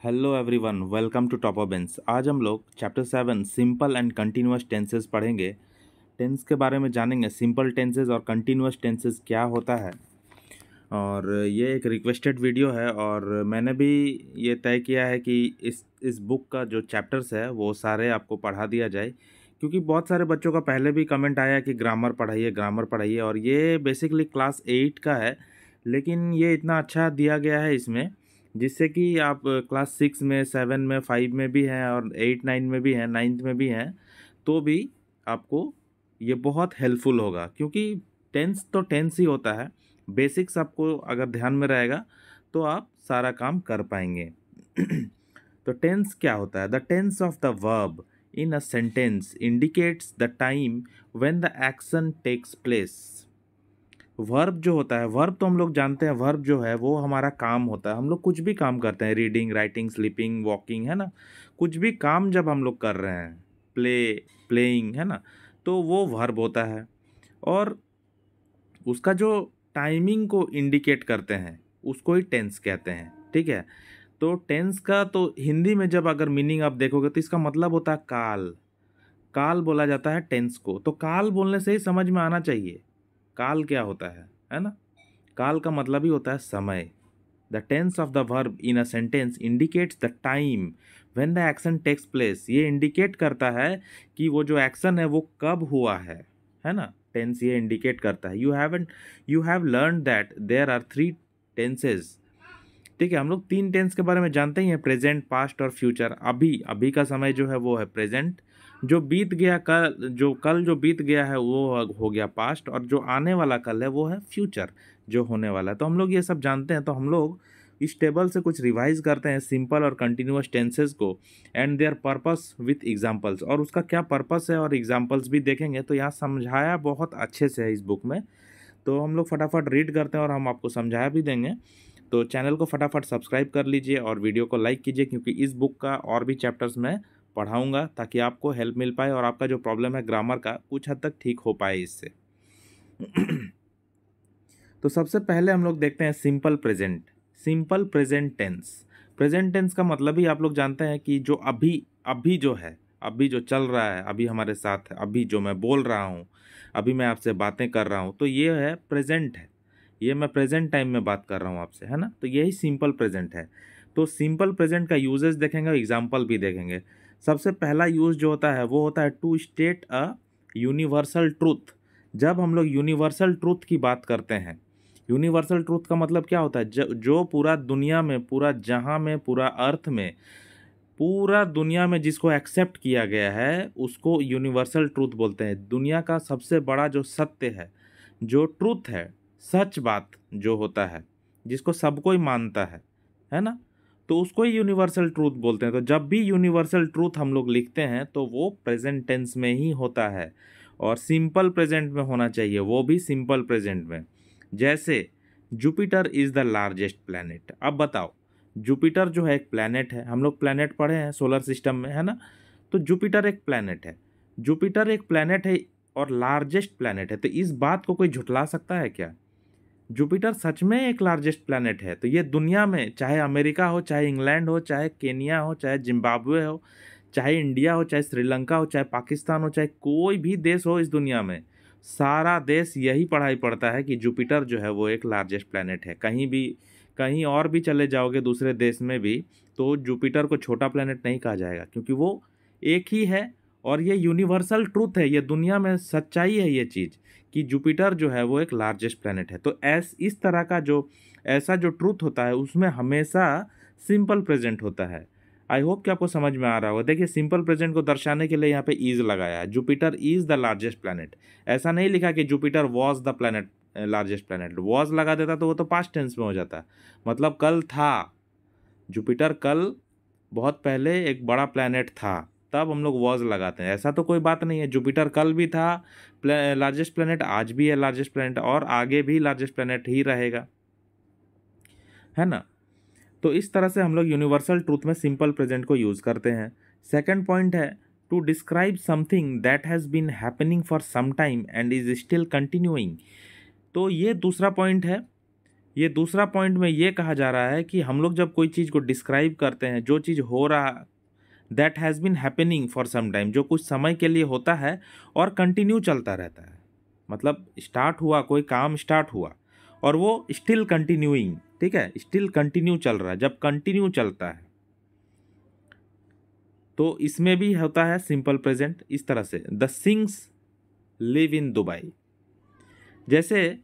Hello everyone, welcome to topper bench. आज हम लोग chapter 7 simple and continuous tenses पढ़ेंगे। टेंस के बारे में जानेंगे, सिंपल टेंसेस और कंटिन्यूअस टेंसेस क्या होता है। और ये एक रिक्वेस्टेड वीडियो है और मैंने भी ये तय किया है कि इस बुक का जो चैप्टर्स है वो सारे आपको पढ़ा दिया जाए, क्योंकि बहुत सारे बच्चों का पहले भी कमेंट आया कि ग्रामर पढ़ाइए। और ये बेसिकली क्लास 8 का है, लेकिन ये इतना अच्छा दिया गया है इसमें, जिससे कि आप क्लास 6 में, 7 में, 5 में भी हैं और 8 9 में भी हैं, 9th में भी हैं, तो भी आपको ये बहुत हेल्पफुल होगा। क्योंकि टेंस तो टेंस ही होता है, बेसिक्स आपको अगर ध्यान में रहेगा तो आप सारा काम कर पाएंगे। तो टेंस क्या होता है? The tense of the verb in a sentence indicates the time when the action takes place. Verb जो होता है, वर्ब तो हम लोग जानते हैं, वर्ब जो है वो हमारा काम होता है। हम लोग कुछ भी काम करते हैं, रीडिंग, राइटिंग, स्लीपिंग, वॉकिंग, है ना। कुछ भी काम जब हम लोग कर रहे हैं, प्लेइंग, है ना, तो वो वर्ब होता है। और उसका जो टाइमिंग को इंडिकेट करते हैं उसको ही टेंस कहते हैं, ठीक है। तो टेंस का तो हिंदी में जब अगर मीनिंग आप देखोगे तो इसका मतलब होता है काल। काल बोला जाता है टेंस को। तो काल बोलने से ही समझ में आना चाहिए काल क्या होता है ना। काल का मतलब ही होता है समय। The tense of the verb in a sentence indicates the time when the action takes place. ये इंडिकेट करता है कि वो जो एक्शन है वो कब हुआ है ना। टेंस ये इंडिकेट करता है। You have learn that there are 3 tenses. ठीक है, हम लोग 3 टेंस के बारे में जानते ही हैं, प्रेजेंट, पास्ट और फ्यूचर। अभी अभी का समय जो है वो है प्रेजेंट। जो बीत गया कल जो बीत गया है वो हो गया पास्ट, और जो आने वाला कल है वो है फ्यूचर, जो होने वाला है। तो हम लोग ये सब जानते हैं। तो हम लोग इस टेबल से कुछ रिवाइज करते हैं सिंपल और कंटिन्यूअस टेंसेस को and there purpose with examples. और उसका क्या पर्पस है और एग्जांपल्स भी देखेंगे। तो यहाँ समझाया बहुत अच्छे से है इस बुक में। तो हम लोग फटाफट रीड करते हैं और हम आपको समझाया भी देंगे। तो चैनल को फटाफट सब्सक्राइब कर लीजिए और वीडियो को लाइक कीजिए, क्योंकि इस बुक का और भी चैप्टर्स मैं पढ़ाऊंगा, ताकि आपको हेल्प मिल पाए और आपका जो प्रॉब्लम है ग्रामर का कुछ हद तक ठीक हो पाए इससे। तो सबसे पहले हम लोग देखते हैं simple present tense. Present tense का मतलब ही आप लोग जानते हैं कि जो अभी अभी जो है, अभी जो चल रहा है, अभी हमारे साथ है, अभी जो मैं बोल रहा हूँ, अभी मैं आपसे बातें कर रहा हूँ, तो ये है प्रेजेंट है। ये मैं प्रेजेंट टाइम में बात कर रहा हूँ आपसे, है ना। तो यही सिंपल प्रेजेंट है। तो सिंपल प्रेजेंट का यूजेस देखेंगे, एग्जाम्पल भी देखेंगे। सबसे पहला यूज जो होता है वो होता है to state a universal truth. जब हम लोग यूनिवर्सल ट्रूथ की बात करते हैं, यूनिवर्सल ट्रूथ का मतलब क्या होता है? जो पूरा दुनिया में, पूरा जहां में, पूरा अर्थ में, पूरा दुनिया में जिसको एक्सेप्ट किया गया है उसको यूनिवर्सल ट्रूथ बोलते हैं। दुनिया का सबसे बड़ा जो सत्य है, जो ट्रूथ है, सच बात जो होता है, जिसको सब कोई मानता है ना, तो उसको ही यूनिवर्सल ट्रूथ बोलते हैं। तो जब भी यूनिवर्सल ट्रूथ हम लोग लिखते हैं तो वो प्रेजेंट टेंस में ही होता है, और सिंपल प्रेजेंट में होना चाहिए, वो भी सिंपल प्रेजेंट में। जैसे Jupiter is the largest planet. अब बताओ, जुपिटर जो है एक प्लैनेट है, हम लोग प्लैनेट पढ़े हैं सोलर सिस्टम में, है ना। तो जुपिटर एक प्लैनेट है, जुपिटर एक प्लैनेट है और लार्जेस्ट प्लैनेट है। तो इस बात को कोई झुठला सकता है क्या? जुपिटर सच में एक लार्जेस्ट प्लैनेट है। तो ये दुनिया में, चाहे अमेरिका हो, चाहे इंग्लैंड हो, चाहे केनिया हो, चाहे जिम्बाब्वे हो, चाहे इंडिया हो, चाहे श्रीलंका हो, चाहे पाकिस्तान हो, चाहे कोई भी देश हो इस दुनिया में, सारा देश यही पढ़ाई पढ़ता है कि जुपिटर जो है वो एक लार्जेस्ट प्लैनेट है। कहीं भी, कहीं और भी चले जाओगे दूसरे देश में भी, तो जुपिटर को छोटा प्लैनेट नहीं कहा जाएगा, क्योंकि वो एक ही है। और ये यूनिवर्सल ट्रूथ है, ये दुनिया में सच्चाई है ये चीज़, कि जुपिटर जो है वो एक लार्जेस्ट प्लैनेट है। तो इस तरह का जो ऐसा जो ट्रूथ होता है उसमें हमेशा सिंपल प्रेजेंट होता है। आई होप कि आपको समझ में आ रहा होगा। देखिए, सिंपल प्रेजेंट को दर्शाने के लिए यहाँ पे इज लगाया है। Jupiter is the largest planet, ऐसा नहीं लिखा कि Jupiter was the planet, largest planet. Was लगा देता तो वो तो पास्ट टेंस में हो जाता, मतलब कल था। जुपिटर कल, बहुत पहले एक बड़ा प्लैनेट था, तब हम लोग वॉज लगाते हैं। ऐसा तो कोई बात नहीं है, जुपिटर कल भी था लार्जेस्ट प्लैनेट, आज भी है लार्जेस्ट प्लैनेट, और आगे भी लार्जेस्ट प्लैनेट ही रहेगा, है ना। तो इस तरह से हम लोग यूनिवर्सल ट्रूथ में सिंपल प्रेजेंट को यूज़ करते हैं। सेकंड पॉइंट है to describe something that has been happening for some time and is still continuing. तो ये दूसरा पॉइंट है। ये दूसरा पॉइंट में ये कहा जा रहा है कि हम लोग जब कोई चीज़ को डिस्क्राइब करते हैं, जो चीज़ हो रहा, that has been happening for some time, जो कुछ समय के लिए होता है और कंटिन्यू चलता रहता है। मतलब स्टार्ट हुआ, कोई काम स्टार्ट हुआ और वो स्टिल कंटिन्यूइंग, ठीक है, स्टिल कंटिन्यू चल रहा है। जब कंटिन्यू चलता है तो इसमें भी होता है सिंपल प्रेजेंट इस तरह से, the Singhs live in Dubai. जैसे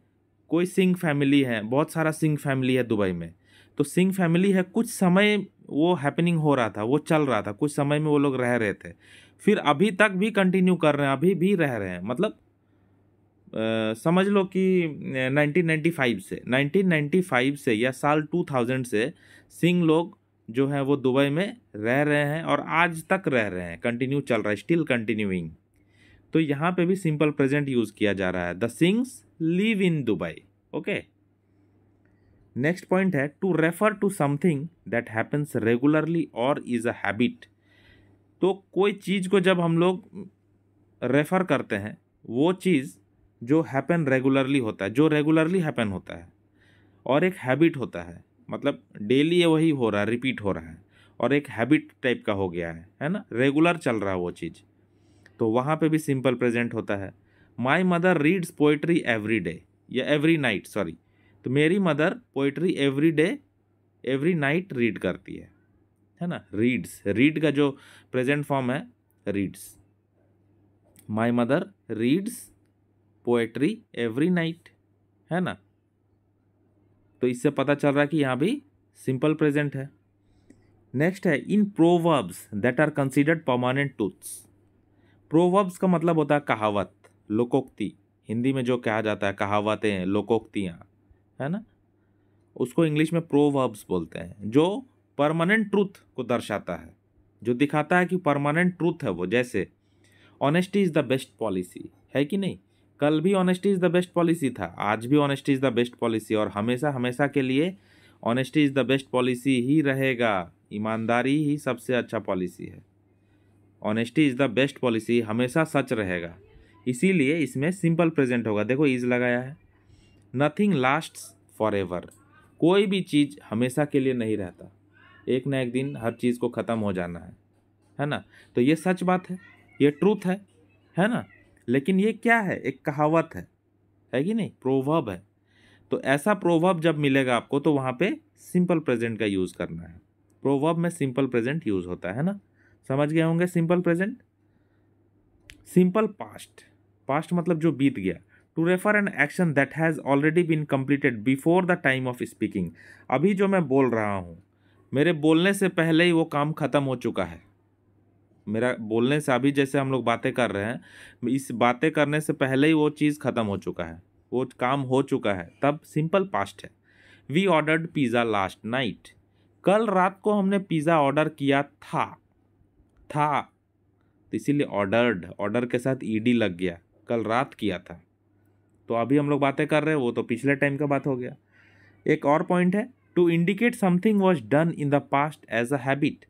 कोई सिंह फैमिली है, बहुत सारा सिंह फैमिली है दुबई में, तो सिंह फैमिली है, कुछ समय वो हैपनिंग हो रहा था, वो चल रहा था, कुछ समय में वो लोग रह रहे थे, फिर अभी तक भी कंटिन्यू कर रहे हैं, अभी भी रह रहे हैं। मतलब समझ लो कि 1995 से या साल 2000 से सिंह लोग जो हैं वो दुबई में रह रहे हैं और आज तक रह रहे हैं, कंटिन्यू चल रहा है, स्टिल कंटिन्यूइंग। तो यहाँ पे भी सिंपल प्रेजेंट यूज किया जा रहा है, the Singhs live in Dubai. Okay, next point है to refer to something that happens regularly और इज अ हैबिट। तो कोई चीज़ को जब हम लोग रेफर करते हैं, वो चीज़ जो हैपन रेगुलरली होता है, जो रेगुलरली हैपन होता है, और एक हैबिट होता है, मतलब डेली वही हो रहा है, रिपीट हो रहा है, और एक हैबिट टाइप का हो गया है ना, रेगुलर चल रहा है वो चीज़, तो वहाँ पे भी सिंपल प्रेजेंट होता है। My mother reads poetry every day या एवरी नाइट, सॉरी, तो मेरी mother poetry every day every night read करती है ना। रीड्स, रीड का जो प्रेजेंट फॉर्म है reads, my mother reads poetry every night, है ना। तो इससे पता चल रहा है कि यहाँ भी सिंपल प्रेजेंट है। नेक्स्ट है in proverbs that are considered permanent truths. Proverbs का मतलब होता है कहावत, लोकोक्ति, हिंदी में जो कहा जाता है कहावतें, लोकोक्तियाँ, है ना, उसको इंग्लिश में प्रोवर्ब्स बोलते हैं, जो परमानेंट ट्रूथ को दर्शाता है, जो दिखाता है कि परमानेंट ट्रूथ है वो। जैसे honesty is the best policy, है कि नहीं, कल भी honesty is the best policy था, आज भी honesty is the best policy, और हमेशा हमेशा के लिए honesty is the best policy ही रहेगा। ईमानदारी ही सबसे अच्छा पॉलिसी है, honesty is the best policy, हमेशा सच रहेगा, इसीलिए इसमें सिंपल प्रेजेंट होगा। देखो इज लगाया है। नथिंग लास्ट्स फॉर एवर, कोई भी चीज़ हमेशा के लिए नहीं रहता, एक ना एक दिन हर चीज़ को ख़त्म हो जाना है ना। तो ये सच बात है, ये ट्रूथ है ना। लेकिन ये क्या है, एक कहावत है कि नहीं, प्रोवर्ब है। तो ऐसा प्रोवर्ब जब मिलेगा आपको तो वहाँ पे सिंपल प्रेजेंट का यूज़ करना है। प्रोवर्ब में सिंपल प्रेजेंट यूज़ होता है ना, समझ गए होंगे simple present. Simple past, past मतलब जो बीत गया। To refer an action that has already been completed before the time of speaking. अभी जो मैं बोल रहा हूँ, मेरे बोलने से पहले ही वो काम ख़त्म हो चुका है। मेरा बोलने से, अभी जैसे हम लोग बातें कर रहे हैं, इस बातें करने से पहले ही वो चीज़ ख़त्म हो चुका है, वो काम हो चुका है, तब सिंपल पास्ट है। We ordered pizza last night, कल रात को हमने पिज़्ज़ा ऑर्डर किया था, तो इसीलिए ऑर्डर्ड, ऑर्डर के साथ ईडी लग गया, कल रात किया था। तो अभी हम लोग बातें कर रहे हैं, वो तो पिछले टाइम का बात हो गया। एक और पॉइंट है, to indicate something was done in the past as a habit.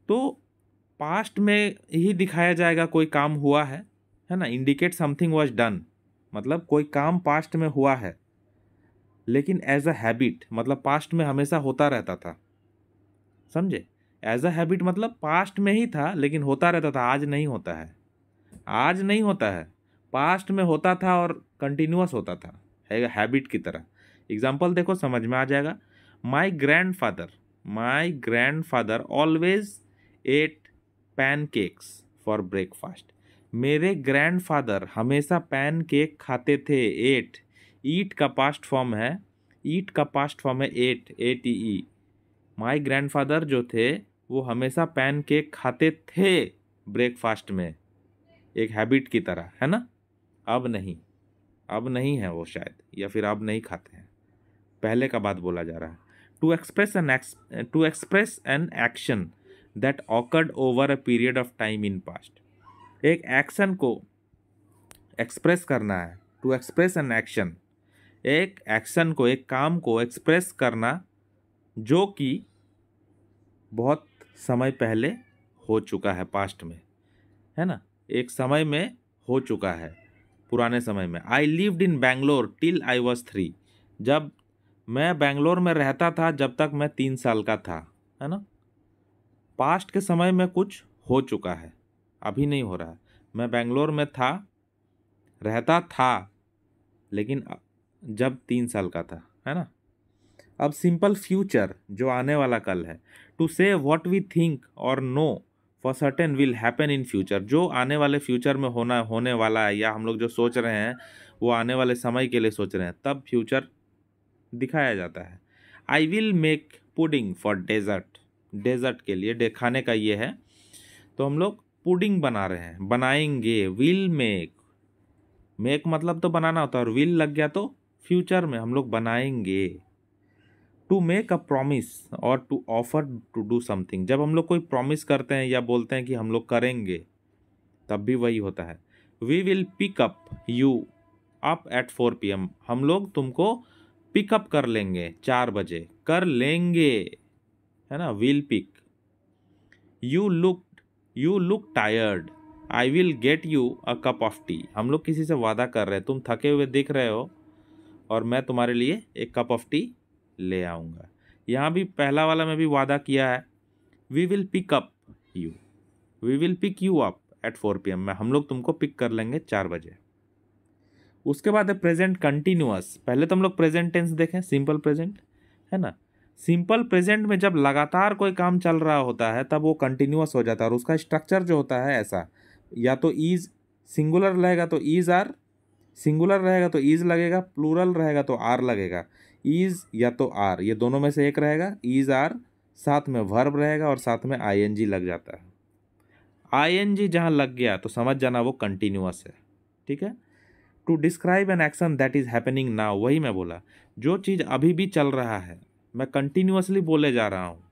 तो पास्ट में ही दिखाया जाएगा कोई काम हुआ है ना। इंडिकेट समथिंग वॉज डन मतलब कोई काम पास्ट में हुआ है, लेकिन एज अ हैबिट मतलब पास्ट में हमेशा होता रहता था, समझे। एज अ हैबिट मतलब पास्ट में ही था लेकिन होता रहता था, आज नहीं होता है, आज नहीं होता है, पास्ट में होता था और कंटिन्यूअस होता था, है हैबिट की तरह। एग्जाम्पल देखो, समझ में आ जाएगा। My grand father always at pancakes for breakfast. मेरे ग्रैंडफादर हमेशा पैनकेक खाते थे। ईट का पास्ट फॉर्म है, ATE। माई ग्रैंडफादर जो थे वो हमेशा पैनकेक खाते थे ब्रेकफास्ट में, एक हैबिट की तरह, है ना। अब नहीं है वो शायद, या फिर अब नहीं खाते हैं, पहले का बात बोला जा रहा है। To express an action that occurred over a period of time in past. एक एक्शन को एक्सप्रेस करना है, टू एक्सप्रेस एन एक्शन, एक एक्शन को, एक काम को एक्सप्रेस करना जो कि बहुत समय पहले हो चुका है, पास्ट में, है ना, एक समय में हो चुका है, पुराने समय में। I lived in Bangalore till I was 3। जब मैं बेंगलोर में रहता था जब तक मैं 3 साल का था, है ना। पास्ट के समय में कुछ हो चुका है, अभी नहीं हो रहा है। मैं बेंगलोर में था, रहता था, लेकिन जब 3 साल का था, है ना। अब सिंपल फ्यूचर, जो आने वाला कल है। To say what we think और know for certain will happen in future, जो आने वाले फ्यूचर में होने वाला है, या हम लोग जो सोच रहे हैं वो आने वाले समय के लिए सोच रहे हैं, तब फ्यूचर दिखाया जाता है। I will make pudding for dessert, dessert के लिए खाने का ये है, तो हम लोग पुडिंग बना रहे हैं, बनाएंगे। विल मेक, मेक मतलब तो बनाना होता है, और विल लग गया तो फ्यूचर में हम लोग बनाएंगे। टू मेक अ प्रॉमिस और to offer to do something, जब हम लोग कोई प्रॉमिस करते हैं या बोलते हैं कि हम लोग करेंगे, तब भी वही होता है। We will pick up you up at 4 PM, हम लोग तुमको पिकअप कर लेंगे 4 बजे, कर लेंगे, है ना। Will pick. You look tired, I will get you a cup of tea, हम लोग किसी से वादा कर रहे हैं, तुम थके हुए दिख रहे हो और मैं तुम्हारे लिए एक कप ऑफ टी ले आऊँगा। यहाँ भी पहला वाला में भी वादा किया है, we will pick up you, we will pick you up at 4 PM में, हम लोग तुमको पिक कर लेंगे 4 बजे। उसके बाद है प्रेजेंट कंटिन्यूअस। पहले तो हम लोग प्रेजेंट टेंस देखें, सिंपल प्रेजेंट, है ना। सिंपल प्रेजेंट में जब लगातार कोई काम चल रहा होता है तब वो कंटिन्यूअस हो जाता है, और उसका स्ट्रक्चर जो होता है ऐसा, या तो इज सिंगुलर रहेगा तो इज आर, सिंगुलर रहेगा तो इज लगेगा, प्लूरल रहेगा तो आर लगेगा। इज या तो आर, ये दोनों में से एक रहेगा। इज आर, साथ में वर्ब रहेगा और साथ में आईएनजी लग जाता है। आईएनजी जहाँ लग गया तो समझ जाना वो कंटिन्यूअस है, ठीक है। To describe an action that is happening now, वही मैं बोला, जो चीज़ अभी भी चल रहा है, मैं कंटिन्यूअसली बोले जा रहा हूँ,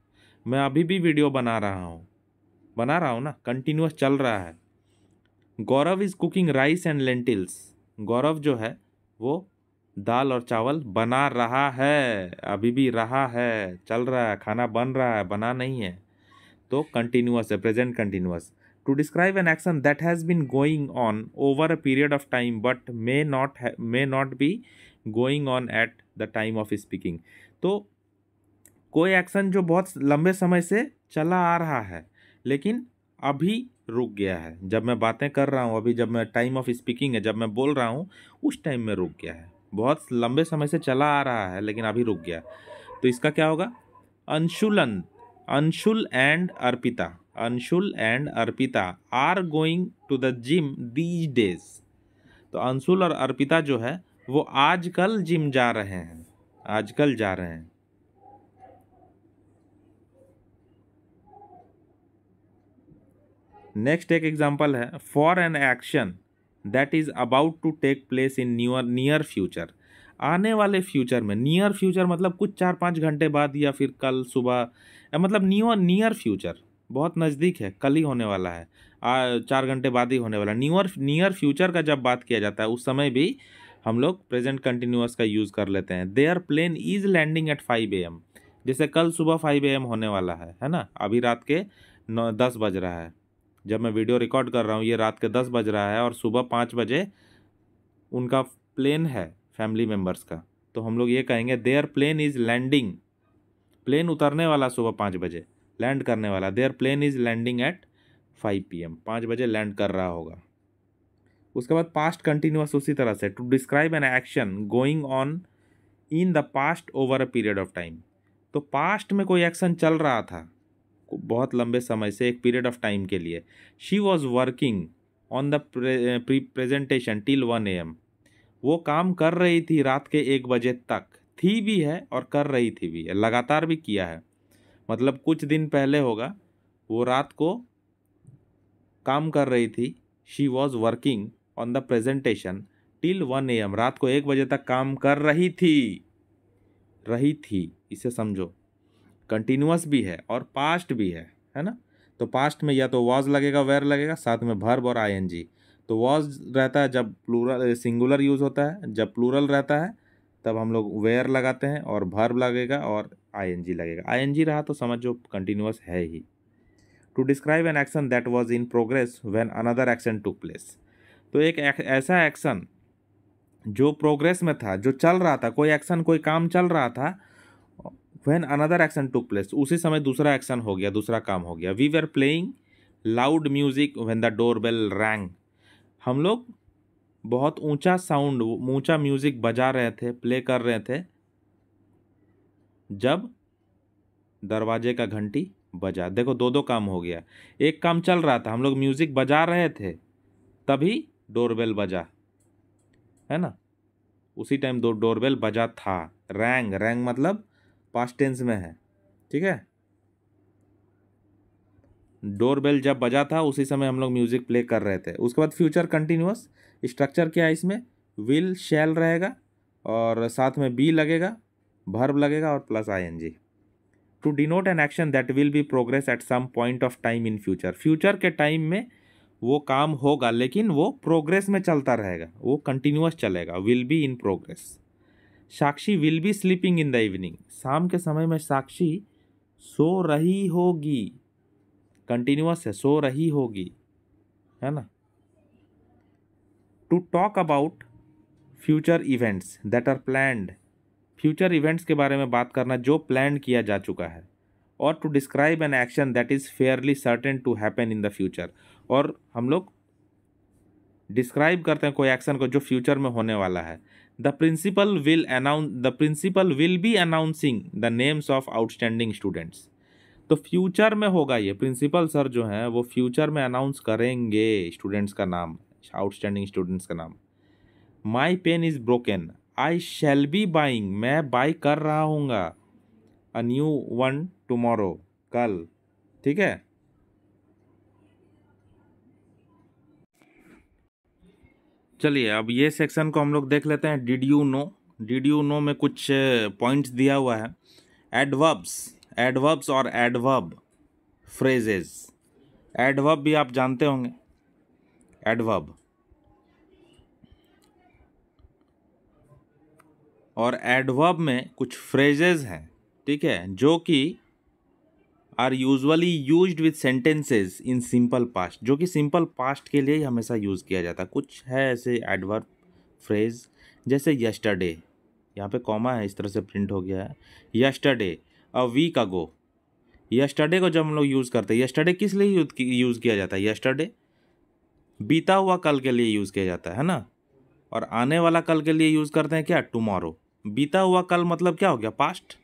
मैं अभी भी वीडियो बना रहा हूँ ना, कंटिन्यूअस चल रहा है। Gaurav is cooking rice and lentils, Gaurav जो है वो दाल और चावल बना रहा है, अभी भी रहा है, चल रहा है, खाना बन रहा है, बना नहीं है, तो कंटिन्यूअस है, present continuous. To describe an action that has been going on over a period of time but may not be going on at the time of speaking, तो कोई एक्शन जो बहुत लंबे समय से चला आ रहा है लेकिन अभी रुक गया है, जब मैं बातें कर रहा हूँ, अभी जब मैं टाइम ऑफ स्पीकिंग है, जब मैं बोल रहा हूँ उस टाइम में रुक गया है, बहुत लंबे समय से चला आ रहा है लेकिन अभी रुक गया। तो इसका क्या होगा, अंशुलन, Anshul and Arpita, Anshul and Arpita are going to the gym these days, तो अंशुल और अर्पिता जो है वो आजकल जिम जा रहे हैं, आजकल जा रहे हैं। नेक्स्ट एक एग्जांपल है, for an action that is about to take place in near future, आने वाले फ्यूचर में, नियर फ्यूचर मतलब कुछ 4-5 घंटे बाद या फिर कल सुबह, मतलब नियर फ्यूचर बहुत नज़दीक है, कल ही होने वाला है, 4 घंटे बाद ही होने वाला। नियर फ्यूचर का जब बात किया जाता है उस समय भी हम लोग प्रेजेंट कंटिन्यूअस का यूज़ कर लेते हैं। There plane is landing at 5 AM, जैसे कल सुबह 5 AM होने वाला है ना, अभी रात के 10 बज रहा है, जब मैं वीडियो रिकॉर्ड कर रहा हूँ ये रात के 10 बज रहा है और सुबह 5 बजे उनका प्लेन है फैमिली मेम्बर्स का, तो हम लोग ये कहेंगे there plane is landing, plane उतरने वाला सुबह 5 बजे, लैंड करने वाला, there plane is landing at 5 PM, 5 बजे लैंड कर रहा होगा। उसके बाद पास्ट कंटिन्यूअस उसी तरह से, to describe an action going on in the past over a period of time, तो पास्ट में कोई एक्शन चल रहा था बहुत लंबे समय से, एक पीरियड ऑफ टाइम के लिए। She was working on the presentation till 1 AM, वो काम कर रही थी रात के 1 बजे तक, थी भी है और कर रही थी भी है, लगातार भी किया है, मतलब कुछ दिन पहले होगा, वो रात को काम कर रही थी। She was working on the presentation till 1 AM, रात को 1 बजे तक काम कर रही थी, इसे समझो, कंटिन्यूअस भी है और पास्ट भी है ना। तो पास्ट में या तो वॉज लगेगा, वेयर लगेगा, साथ में वर्ब और आईएनजी। तो वॉज रहता है जब प्लूरल सिंगुलर यूज़ होता है, जब प्लूरल रहता है तब हम लोग वेयर लगाते हैं और वर्ब लगेगा और आईएनजी लगेगा। आईएनजी रहा तो समझो कंटिन्यूअस है ही। To describe an action that was in progress when another action took place, तो एक ऐसा एक्शन जो प्रोग्रेस में था, जो चल रहा था, कोई एक्शन, कोई काम चल रहा था, when another action took place, उसी समय दूसरा एक्शन हो गया, दूसरा काम हो गया। We were playing loud music when the door bell rang, हम लोग बहुत ऊंचा साउंड, ऊंचा म्यूजिक बजा रहे थे, प्ले कर रहे थे जब दरवाजे का घंटी बजा। देखो दो दो काम हो गया, एक काम चल रहा था, हम लोग म्यूजिक बजा रहे थे, तभी डोरबेल बजा, है ना, उसी टाइम दो डोरबेल बजा था। रैंग, रैंग मतलब पास्ट टेंस में है, ठीक है। डोरबेल जब बजा था उसी समय हम लोग म्यूजिक प्ले कर रहे थे। उसके बाद फ्यूचर कंटिन्यूअस, स्ट्रक्चर क्या है इसमें, विल शैल रहेगा और साथ में बी लगेगा, वर्ब लगेगा और plus ING, to denote an action that will be progress at some point of time in future. Future के टाइम में वो काम होगा लेकिन वो प्रोग्रेस में चलता रहेगा, वो कंटिन्यूअस चलेगा, will be in progress. Sakshi will be sleeping in the evening, शाम के समय में साक्षी सो रही होगी, कंटिन्यूअस है, सो रही होगी, है ना। To talk about future events that are planned, future events के बारे में बात करना जो प्लान किया जा चुका है। और to describe an action that is fairly certain to happen in the future, और हम लोग डिस्क्राइब करते हैं कोई एक्शन को जो फ्यूचर में होने वाला है। The principal will be announcing the names of outstanding students, तो फ्यूचर में होगा ये, प्रिंसिपल सर जो हैं वो फ्यूचर में अनाउंस करेंगे स्टूडेंट्स का नाम, आउटस्टैंडिंग स्टूडेंट्स का नाम। My pen is broken, I shall be buying, मैं बाई कर रहा हूँगा, अ न्यू वन टुमारो, कल, ठीक है। चलिए अब ये सेक्शन को हम लोग देख लेते हैं। Did you know, did you know में कुछ पॉइंट्स दिया हुआ है। एडवर्ब्स, एडवर्ब्स और एडवर्ब फ्रेजेस, एडवर्ब भी आप जानते होंगे, एडवर्ब और एडवर्ब में कुछ फ्रेजेस हैं, ठीक है, जो कि are usually used with sentences in simple past, जो कि सिंपल पास्ट के लिए ही हमेशा यूज़ किया जाता है। कुछ है ऐसे एडवर्ब फ्रेज, जैसे यस्टरडे, यहाँ पे कॉमा है, इस तरह से प्रिंट हो गया है, yesterday, a week ago. Yesterday को जब हम लोग यूज़ करते हैं, यस्टरडे किस लिए यूज़ किया जाता है, यस्टरडे बीता हुआ कल के लिए यूज़ किया जाता है ना। और आने वाला कल के लिए यूज़ करते हैं क्या, टुमारो। बीता हुआ कल मतलब क्या हो गया, पास्ट।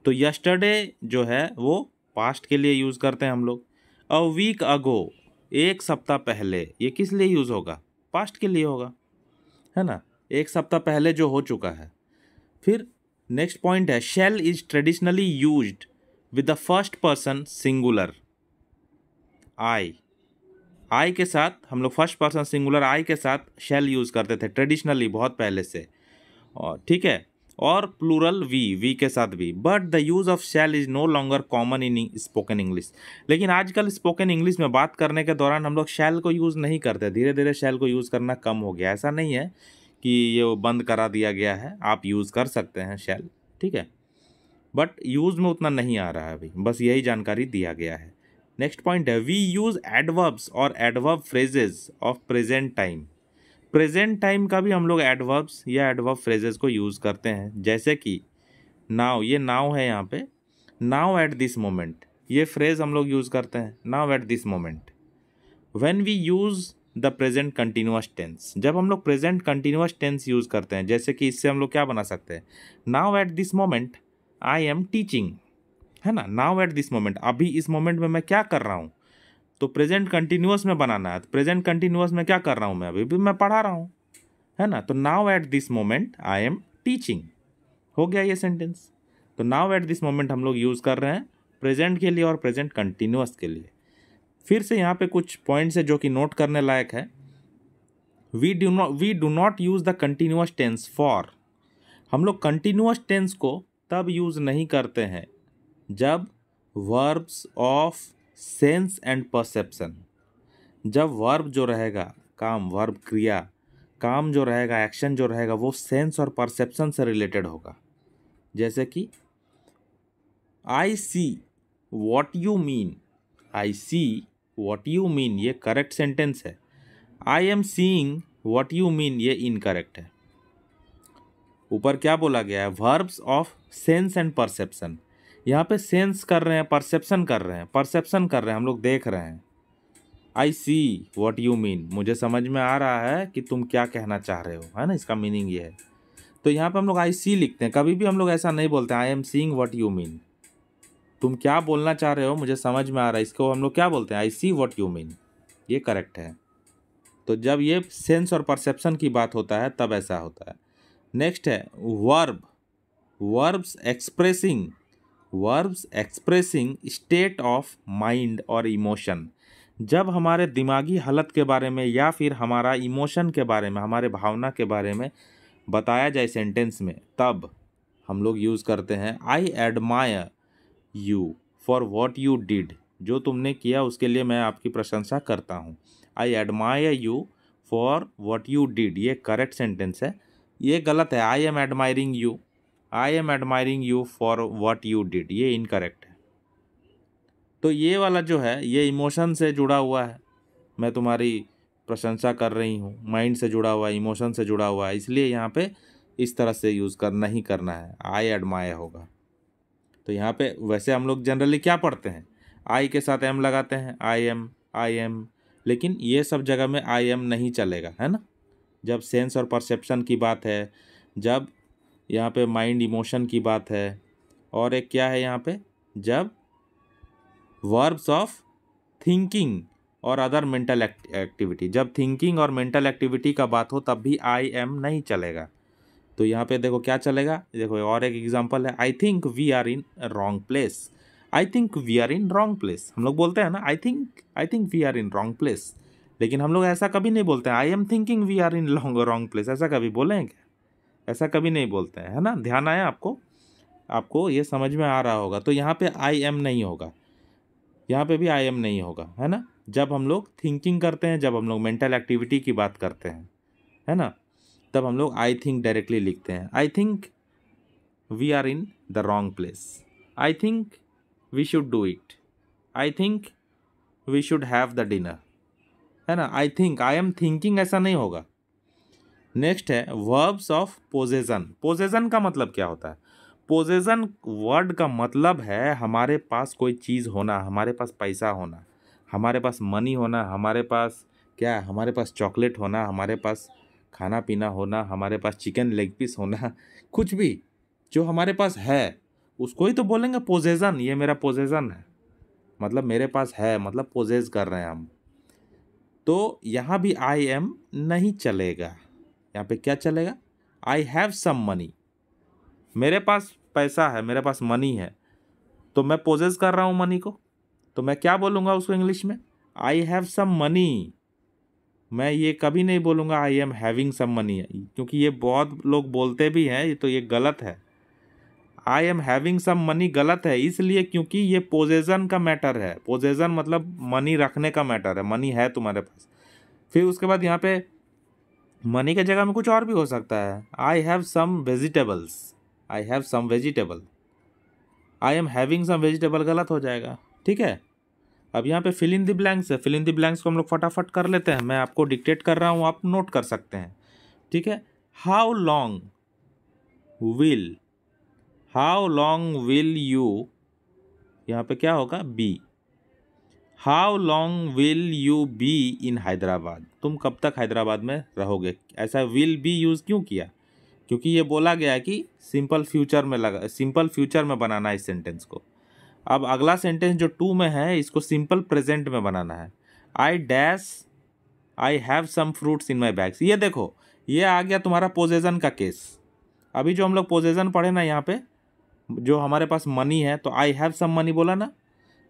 तो यस्टरडे जो है वो पास्ट के लिए यूज़ करते हैं हम लोग। अ वीक अगो, एक सप्ताह पहले, ये किस लिए यूज़ होगा, पास्ट के लिए होगा, है ना, एक सप्ताह पहले जो हो चुका है। फिर नेक्स्ट पॉइंट है, shall is traditionally used with the first person singular, I, I के साथ हम लोग फर्स्ट पर्सन सिंगुलर आई के साथ शेल यूज़ करते थे ट्रेडिशनली, बहुत पहले से, और ठीक है। और प्लूरल वी के साथ भी। But the use of shall is no longer common in spoken English, लेकिन आजकल स्पोकन इंग्लिश में बात करने के दौरान हम लोग शैल को यूज़ नहीं करते, धीरे धीरे शैल को यूज़ करना कम हो गया। ऐसा नहीं है कि ये बंद करा दिया गया है, आप यूज़ कर सकते हैं शैल, ठीक है, बट यूज़ में उतना नहीं आ रहा है अभी, बस यही जानकारी दिया गया है। नेक्स्ट पॉइंट है, वी यूज़ एडवर्ब्स और adverb phrases of present time, present time का भी हम लोग एडवर्ब्स या एडवर्ब फ्रेजेस को यूज़ करते हैं, जैसे कि नाउ, ये नाउ है यहाँ पे, नाउ एट दिस मोमेंट, ये फ्रेज हम लोग यूज़ करते हैं, now at this moment. When we use the present continuous tense, जब हम लोग प्रेजेंट कंटिन्यूअस टेंस यूज़ करते हैं, जैसे कि इससे हम लोग क्या बना सकते हैं, now at this moment I am teaching, है ना, नाउ एट दिस मोमेंट, अभी इस मोमेंट में मैं क्या कर रहा हूँ, तो प्रेजेंट कंटिन्यूअस में बनाना है, तो प्रेजेंट कंटिन्यूअस में क्या कर रहा हूँ मैं, अभी भी मैं पढ़ा रहा हूँ, है ना। तो now at this moment I am teaching, हो गया ये सेंटेंस। तो नाउ एट दिस मोमेंट हम लोग यूज़ कर रहे हैं प्रेजेंट के लिए और प्रेजेंट कंटिन्यूअस के लिए। फिर से यहाँ पे कुछ पॉइंट्स है जो कि नोट करने लायक है। We do not use the continuous tense for, हम लोग कंटिन्यूअस टेंस को तब यूज़ नहीं करते हैं जब verbs of sense and perception, जब वर्ब जो रहेगा, काम, वर्ब क्रिया, काम जो रहेगा, एक्शन जो रहेगा, वो सेंस और परसेप्शन से रिलेटेड होगा। जैसे कि I see what you mean, I see what you mean, ये करेक्ट सेंटेंस है। I am seeing what you mean, ये इनकरेक्ट है। ऊपर क्या बोला गया है, verbs of sense and perception. यहाँ पे सेंस कर रहे हैं, परसेप्शन कर रहे हैं, परसेप्शन कर रहे हैं, हम लोग देख रहे हैं। आई सी वॉट यू मीन, मुझे समझ में आ रहा है कि तुम क्या कहना चाह रहे हो, है ना, इसका मीनिंग ये है। तो यहाँ पे हम लोग आई सी लिखते हैं, कभी भी हम लोग ऐसा नहीं बोलते आई am seeing what you mean. तुम क्या बोलना चाह रहे हो मुझे समझ में आ रहा है, इसको हम लोग क्या बोलते हैं, आई सी वॉट यू मीन, ये करेक्ट है। तो जब ये सेंस और परसेप्शन की बात होता है तब ऐसा होता है। नेक्स्ट है verb, verbs expressing state of mind और इमोशन। जब हमारे दिमागी हालत के बारे में या फिर हमारा इमोशन के बारे में, हमारे भावना के बारे में बताया जाए सेंटेंस में, तब हम लोग यूज़ करते हैं I admire you for what you did. जो तुमने किया उसके लिए मैं आपकी प्रशंसा करता हूँ। I admire you for what you did, ये करेक्ट सेंटेंस है। ये गलत है, I M admiring you for what you did, ये इनकरेक्ट है। तो ये वाला जो है ये इमोशन से जुड़ा हुआ है, मैं तुम्हारी प्रशंसा कर रही हूँ, माइंड से जुड़ा हुआ है, इमोशन से जुड़ा हुआ है, इसलिए यहाँ पे इस तरह से यूज़ करना ही करना है, आई एडमायर होगा। तो यहाँ पे वैसे हम लोग जनरली क्या पढ़ते हैं, आई के साथ एम लगाते हैं, आई एम, लेकिन ये सब जगह में आई एम नहीं चलेगा, है ना। जब सेंस और परसेप्शन की बात है, जब यहाँ पे माइंड इमोशन की बात है, और एक क्या है यहाँ पे, जब वर्ब्स ऑफ थिंकिंग और अदर मेंटल एक्टिविटी, जब थिंकिंग और मेंटल एक्टिविटी का बात हो तब भी आई एम नहीं चलेगा। तो यहाँ पे देखो क्या चलेगा, देखो और एक एग्जांपल है, I think we are in wrong place. I think we are in wrong place, हम लोग बोलते हैं ना I think we are in wrong place, लेकिन हम लोग ऐसा कभी नहीं बोलते हैं I am thinking we are in wrong place, ऐसा कभी बोले हैं क्या, ऐसा कभी नहीं बोलते हैं, है ना। ध्यान आया आपको ये समझ में आ रहा होगा। तो यहाँ पे आई एम नहीं होगा, यहाँ पे भी आई एम नहीं होगा, है ना। जब हम लोग थिंकिंग करते हैं, जब हम लोग मेंटल एक्टिविटी की बात करते हैं, है ना, तब हम लोग आई थिंक डायरेक्टली लिखते हैं। I think we are in the wrong place, I think we should do it, I think we should have the dinner, है ना। I think, I am thinking ऐसा नहीं होगा। नेक्स्ट है वर्ब्स ऑफ पोजेशन। पोजेशन का मतलब क्या होता है, पोजेशन वर्ड का मतलब है हमारे पास कोई चीज़ होना, हमारे पास पैसा होना, हमारे पास मनी होना, हमारे पास क्या, हमारे पास चॉकलेट होना, हमारे पास खाना पीना होना, हमारे पास चिकन लेग पीस होना, कुछ भी जो हमारे पास है उसको ही तो बोलेंगे पोजेशन। ये मेरा पोजेशन है, मतलब मेरे पास है, मतलब पोजेस कर रहे हैं हम। तो यहाँ भी आई एम नहीं चलेगा, यहाँ पे क्या चलेगा, आई हैव सम मनी, मेरे पास पैसा है, मेरे पास मनी है, तो मैं पोजेस कर रहा हूँ मनी को, तो मैं क्या बोलूँगा उसको इंग्लिश में, आई हैव सम मनी। मैं ये कभी नहीं बोलूँगा I am having some money, क्योंकि ये बहुत लोग बोलते भी हैं, तो ये गलत है। I am having some money गलत है इसलिए क्योंकि ये पोजेशन का मैटर है, पोजेशन मतलब मनी रखने का मैटर है, मनी है तुम्हारे पास। फिर उसके बाद यहाँ पे मनी के जगह में कुछ और भी हो सकता है, I have some vegetables, I have some vegetable, I am having some vegetable गलत हो जाएगा, ठीक है। अब यहाँ पे फिल इन द ब्लैंक्स है, फिल इन द ब्लैंक्स को हम लोग फटाफट कर लेते हैं, मैं आपको डिक्टेट कर रहा हूँ, आप नोट कर सकते हैं, ठीक है। हाउ लॉन्ग विल यू, यहाँ पे क्या होगा, B, how long will you be in Hyderabad, तुम कब तक हैदराबाद में रहोगे। ऐसा विल बी यूज़ क्यों किया, क्योंकि ये बोला गया है कि सिंपल फ्यूचर में बनाना है इस सेंटेंस को। अब अगला सेंटेंस जो 2 में है इसको सिंपल प्रेजेंट में बनाना है, I have some fruits in my bags. ये देखो ये आ गया तुम्हारा पोजेशन का केस। अभी जो हम लोग पोजेशन पढ़े ना, यहाँ पे जो हमारे पास मनी है तो आई हैव सम मनी बोला ना,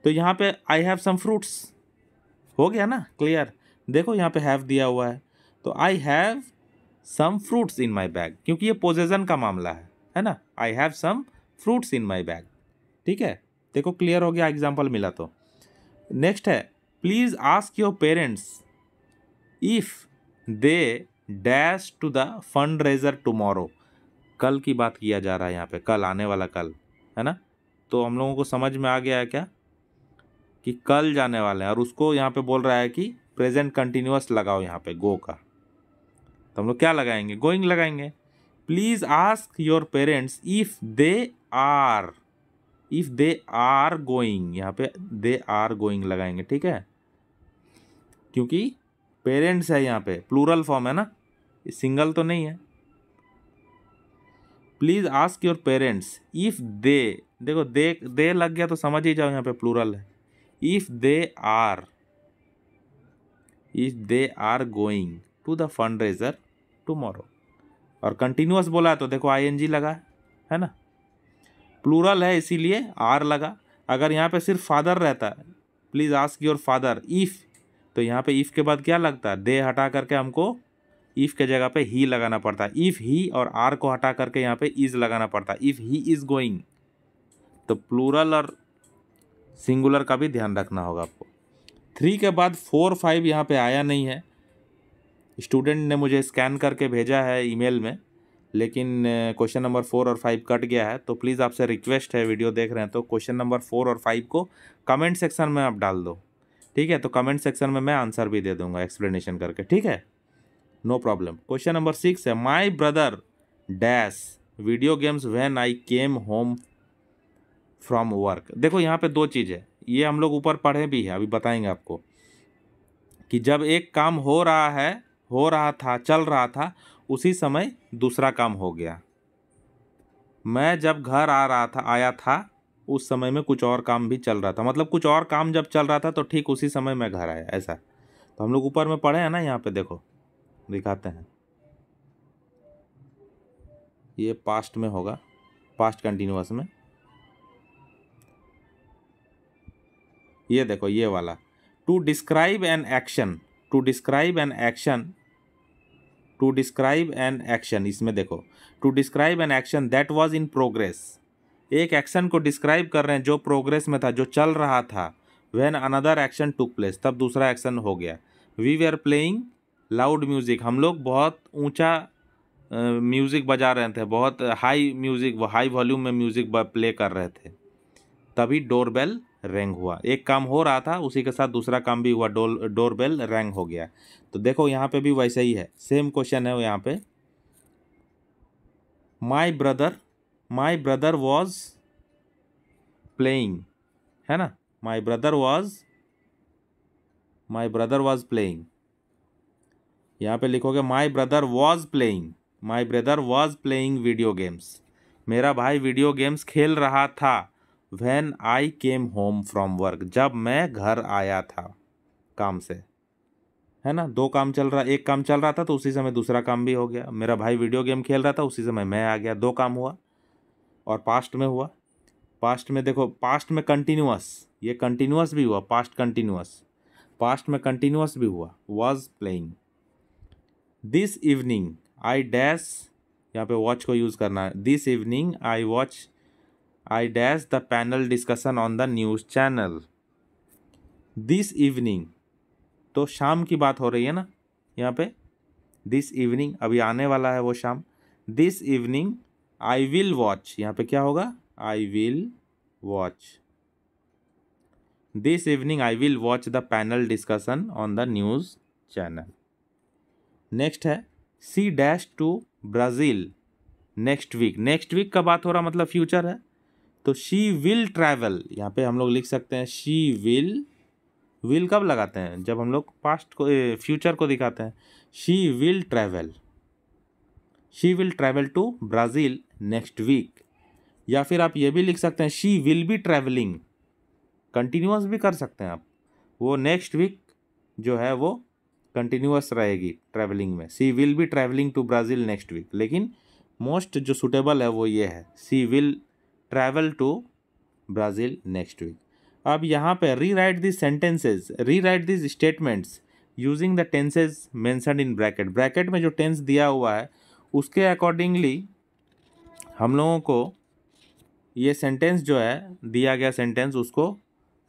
तो यहाँ पे आई हैव सम फ्रूट्स हो गया ना, क्लियर। देखो यहाँ पे हैव दिया हुआ है, तो I have some fruits in my bag, क्योंकि ये पोजेशन का मामला है ना, I have some fruits in my bag, ठीक है। देखो क्लियर हो गया, एग्जाम्पल मिला तो। नेक्स्ट है please ask your parents if they dash to the fund raiser tomorrow. कल की बात किया जा रहा है यहाँ पे, कल, आने वाला कल, है ना। तो हम लोगों को समझ में आ गया है क्या कि कल जाने वाले हैं, और उसको यहाँ पे बोल रहा है कि प्रेजेंट कंटिन्यूअस लगाओ यहाँ पे गो का, तो हम लोग क्या लगाएंगे, गोइंग लगाएंगे। Please ask your parents if they are going, यहाँ पे दे आर गोइंग लगाएंगे, ठीक है, क्योंकि पेरेंट्स है यहाँ पे, प्लूरल फॉर्म है ना, सिंगल तो नहीं है। Please ask your parents if दे, देखो दे लग गया तो समझ ही जाओ यहाँ पे प्लूरल है। If they are going to the fund raiser tomorrow, और कंटिन्यूअस बोला है तो देखो आईएनजी लगा है ना, प्लूरल है इसीलिए आर लगा। अगर यहाँ पे सिर्फ फादर रहता है, please ask your father if, तो यहाँ पे इफ के बाद क्या लगता है, दे हटा करके हमको इफ के जगह पे ही लगाना पड़ता है। इफ ही और आर को हटा करके यहाँ पे इज लगाना पड़ता है, इफ ही इज गोइंग। तो प्लूरल और सिंगुलर का भी ध्यान रखना होगा आपको। 3 के बाद 4 5 यहाँ पे आया नहीं है, स्टूडेंट ने मुझे स्कैन करके भेजा है ईमेल में, लेकिन क्वेश्चन नंबर 4 और 5 कट गया है। तो प्लीज़ आपसे रिक्वेस्ट है, वीडियो देख रहे हैं तो क्वेश्चन नंबर 4 और 5 को कमेंट सेक्शन में आप डाल दो, ठीक है। तो कमेंट सेक्शन में मैं आंसर भी दे दूंगा एक्सप्लेनेशन करके, ठीक है, नो प्रॉब्लम। क्वेश्चन नंबर 6 है, my brother dash video games when I came home from work. देखो यहाँ पे 2 चीज़ है, ये हम लोग ऊपर पढ़े भी है, अभी बताएंगे आपको, कि जब एक काम हो रहा था, चल रहा था, उसी समय दूसरा काम हो गया। मैं जब घर आया था उस समय में कुछ और काम भी चल रहा था, मतलब कुछ और काम जब चल रहा था तो ठीक उसी समय मैं घर आया, ऐसा। तो हम लोग ऊपर में पढ़े हैं ना, यहाँ पे देखो दिखाते हैं, ये पास्ट में होगा, पास्ट कंटिन्यूअस में, ये देखो ये वाला, टू डिस्क्राइब एन एक्शन, इसमें देखो to describe an action that was in progress, एक एक्शन को डिस्क्राइब कर रहे हैं जो प्रोग्रेस में था, जो चल रहा था। When another action took place, तब दूसरा एक्शन हो गया। We were playing loud music, हम लोग बहुत ऊंचा म्यूजिक बजा रहे थे, बहुत हाई वॉल्यूम में म्यूजिक प्ले कर रहे थे, तभी डोरबेल रैंग हुआ। एक काम हो रहा था, उसी के साथ दूसरा काम भी हुआ, डोरबेल रैंग हो गया। तो देखो यहाँ पे भी वैसे ही है, सेम क्वेश्चन है यहाँ पे, माई ब्रदर वॉज प्लेइंग, है ना, माई ब्रदर वॉज प्लेइंग, यहाँ पे लिखोगे my brother was playing video games, मेरा भाई वीडियो गेम्स खेल रहा था। When I came home from work, जब मैं घर आया था काम से, है ना, 2 काम चल रहा, एक काम चल रहा था तो उसी समय दूसरा काम भी हो गया। मेरा भाई वीडियो गेम खेल रहा था, उसी समय मैं आ गया, 2 काम हुआ। और पास्ट में हुआ, पास्ट में देखो, पास्ट में कंटिन्यूअस, ये कंटिन्यूअस भी हुआ, पास्ट में कंटिन्यूअस भी हुआ, was playing. This evening I dash, यहाँ पे वॉच को यूज़ करना है, this evening I dash the panel discussion on the news channel. This evening, तो शाम की बात हो रही है ना यहाँ पे, दिस इवनिंग अभी आने वाला है वो शाम। This evening I will watch, यहाँ पे क्या होगा, I will watch, this evening I will watch the panel discussion on the news channel. Next है, she dash to Brazil next week का बात हो रहा, मतलब फ्यूचर है, तो शी विल ट्रैवल, यहाँ पे हम लोग लिख सकते हैं शी विल कब लगाते हैं, जब हम लोग पास्ट को फ्यूचर को दिखाते हैं। She will travel to Brazil next week, या फिर आप ये भी लिख सकते हैं she will be travelling, continuous भी कर सकते हैं आप, वो नेक्स्ट वीक जो है वो कंटिन्यूअस रहेगी ट्रैवलिंग में, she will be travelling to Brazil next week. लेकिन मोस्ट जो सुटेबल है वो ये है, she will travel to Brazil next week. अब यहाँ पे rewrite this statements using the tenses mentioned in bracket में जो टेंस दिया हुआ है उसके अकॉर्डिंगली हम लोगों को ये सेंटेंस जो है, दिया गया सेंटेंस, उसको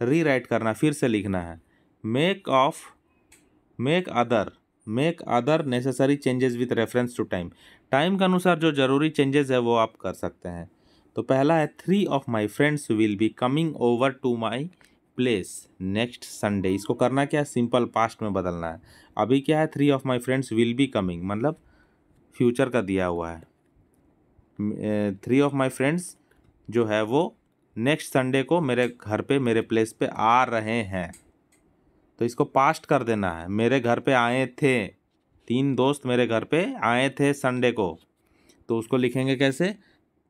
रीराइट करना, फिर से लिखना है। Make other necessary changes with reference to time के अनुसार जो ज़रूरी चेंजेस है वो आप कर सकते हैं। तो पहला है 3 of my friends will be coming over to my place next Sunday, इसको करना क्या है, सिंपल पास्ट में बदलना है। अभी क्या है, 3 of my friends will be coming, मतलब फ्यूचर का दिया हुआ है, 3 ऑफ माई फ्रेंड्स जो है वो नेक्स्ट संडे को मेरे घर पे, मेरे प्लेस पे आ रहे हैं। तो इसको पास्ट कर देना है, मेरे घर पे आए थे, 3 दोस्त मेरे घर पे आए थे संडे को। तो उसको लिखेंगे कैसे,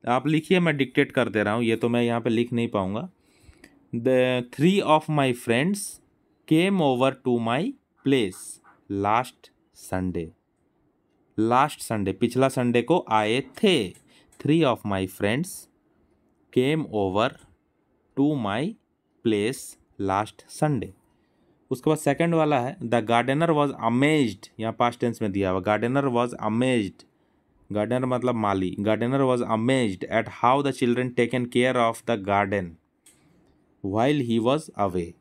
आप लिखिए, मैं डिक्टेट कर दे रहा हूँ, ये तो मैं यहाँ पे लिख नहीं पाऊँगा। The 3 of my friends came over to my place last Sunday. Last Sunday, पिछला संडे को आए थे। 3 of my friends came over to my place last Sunday. उसके बाद सेकंड वाला है, द गार्डनर वॉज अमेज्ड, यहाँ पास्ट टेंस में दिया हुआ, गार्डनर वॉज अमेज्ड, गार्डनर मतलब माली, gardener was amazed at how the children taken care of the garden while he was away.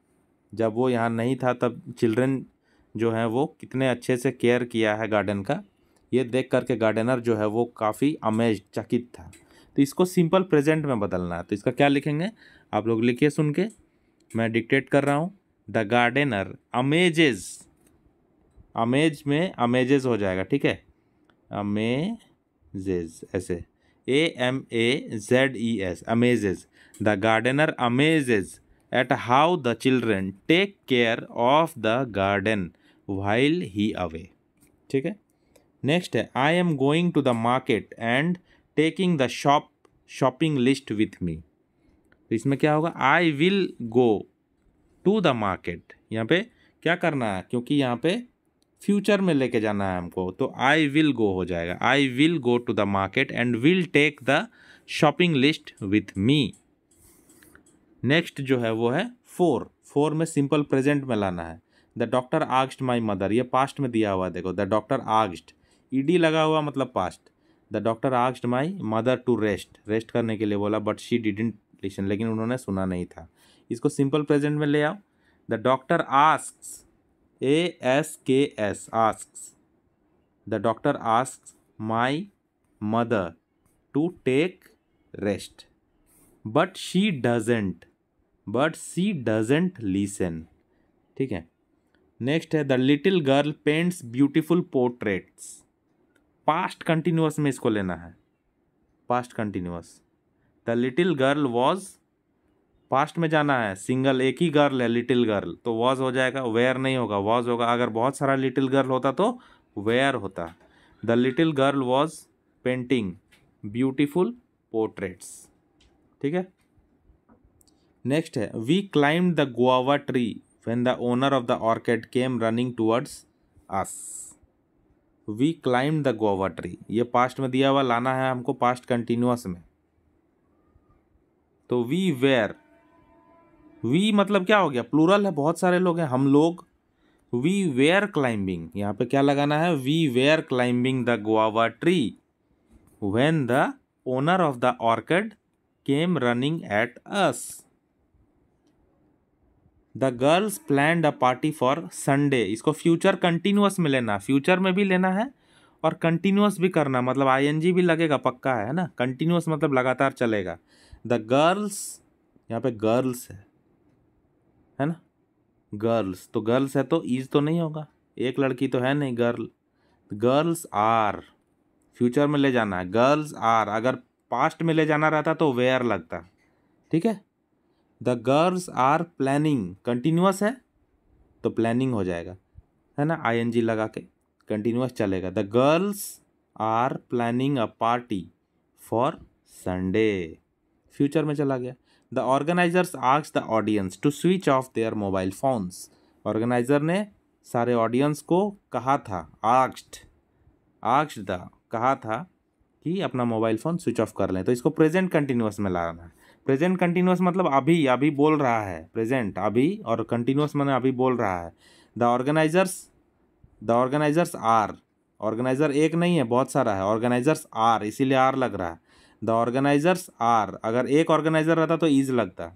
जब वो यहाँ नहीं था तब चिल्ड्रन जो है वो कितने अच्छे से केयर किया है गार्डन का, ये देख करके गार्डनर जो है वो काफ़ी अमेज्ड, चकित था। तो इसको सिंपल प्रेजेंट में बदलना है। तो इसका क्या लिखेंगे, आप लोग लिखिए सुन के, मैं डिक्टेट कर रहा हूँ। द गार्डनर अमेजेस, अमेज में अमेजेस हो जाएगा, ठीक है, अमेजेस ऐसे, AMAZES, amazes. The gardener amazes at how the children take care of the garden while he away. ठीक है, नेक्स्ट है, I am going to the market and taking the shopping list with me. तो इसमें क्या होगा, I will go to the market, यहाँ पे क्या करना है, क्योंकि यहाँ पे फ्यूचर में लेके जाना है हमको, तो आई विल गो हो जाएगा, I will go to the market and will take the shopping list with me. Next जो है वो है 4 में सिंपल प्रेजेंट में लाना है। The doctor asked my mother, ये पास्ट में दिया हुआ, देखो, द डॉक्टर आस्क्ड, ईडी लगा हुआ मतलब past. The doctor asked my mother to rest, rest करने के लिए बोला, बट शी डिडंट लिसन, लेकिन उन्होंने सुना नहीं था। इसको सिंपल प्रेजेंट में ले आओ। The doctor asks, ASKS, asks, the doctor asks my mother to take rest, but she doesn't listen. ठीक है, नेक्स्ट है, the little girl paints beautiful portraits. Past continuous में इसको लेना है, past continuous. The little girl was, past में जाना है, सिंगल एक ही गर्ल है लिटिल गर्ल, तो वॉज हो जाएगा, वेयर नहीं होगा, वॉज होगा। अगर बहुत सारा लिटिल गर्ल होता तो वेयर होता। The little girl was painting beautiful portraits. ठीक है, नेक्स्ट है, we climbed the guava tree when the owner of the orchard came running towards us. We climbed the guava tree, ये past में दिया हुआ, लाना है हमको पास्ट कंटिन्यूअस में। तो वी वेयर, वी मतलब क्या हो गया, प्लूरल है, बहुत सारे लोग हैं, हम लोग। वी वेयर क्लाइंबिंग, यहाँ पे क्या लगाना है, we were climbing the guava tree when the owner of the orchard came running at us. The girls planned a party for Sunday, इसको फ्यूचर कंटिन्यूअस में लेना, फ्यूचर में भी लेना है और कंटिन्यूअस भी करना, मतलब ING भी लगेगा, पक्का है ना, कंटिन्यूअस मतलब लगातार चलेगा। द गर्ल्स, यहाँ पे गर्ल्स है ना, गर्ल्स, तो गर्ल्स है तो ईज तो नहीं होगा, एक लड़की तो है नहीं गर्ल। गर्ल्स आर, फ्यूचर में ले जाना है, गर्ल्स आर, अगर पास्ट में ले जाना रहता तो वेयर लगता। ठीक है, the girls are planning, continuous है तो प्लानिंग हो जाएगा, है ना, ING लगा के कंटिन्यूअस चलेगा। The girls are planning a party for Sunday, future में चला गया। The organisers asked the audience to switch off their mobile phones, organiser ने सारे ऑडियंस को कहा था, आस्क्ड द, कहा था कि अपना मोबाइल फ़ोन स्विच ऑफ कर लें। तो इसको प्रेजेंट कंटिन्यूअस में लाना है। प्रेजेंट कंटिन्यूअस मतलब अभी, अभी बोल रहा है, प्रेजेंट अभी, और कंटिन्यूअस मैंने अभी बोल रहा है। द ऑर्गेनाइजर्स आर, ऑर्गेनाइजर एक नहीं है, बहुत सारा है, ऑर्गेनाइजर्स आर, इसीलिए आर लग रहा है। द ऑर्गेनाइजर्स आर, अगर एक ऑर्गेनाइजर रहता तो ईज लगता,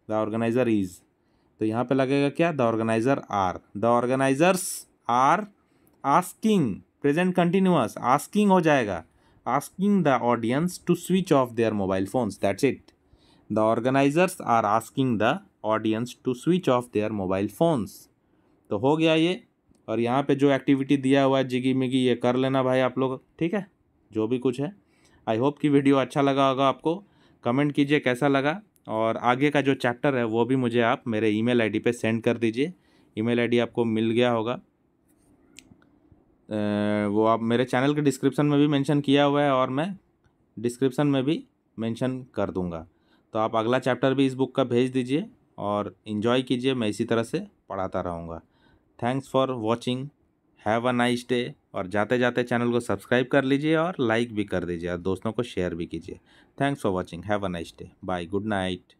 द ऑर्गेनाइजर ईज, तो यहाँ पे लगेगा क्या, the organiser are. The organisers are asking, present continuous, asking हो जाएगा, asking the audience to switch off their mobile phones, that's it. The organisers are asking the audience to switch off their mobile phones. तो हो गया ये, और यहाँ पे जो एक्टिविटी दिया हुआ है जिगी मिगी, ये कर लेना भाई आप लोग, ठीक है, जो भी कुछ है। आई होप कि वीडियो अच्छा लगा होगा आपको। कमेंट कीजिए कैसा लगा, और आगे का जो चैप्टर है वो भी मुझे आप मेरे ईमेल आईडी पे सेंड कर दीजिए। ईमेल आईडी आपको मिल गया होगा, वो आप मेरे चैनल के डिस्क्रिप्शन में भी मेंशन किया हुआ है, और मैं डिस्क्रिप्शन में भी मेंशन कर दूंगा। तो आप अगला चैप्टर भी इस बुक का भेज दीजिए और इन्जॉय कीजिए, मैं इसी तरह से पढ़ाता रहूँगा। Thanks for watching, have a nice day. और जाते जाते चैनल को सब्सक्राइब कर लीजिए और लाइक भी कर दीजिए और दोस्तों को शेयर भी कीजिए। Thanks for watching, have a nice day, bye, good night.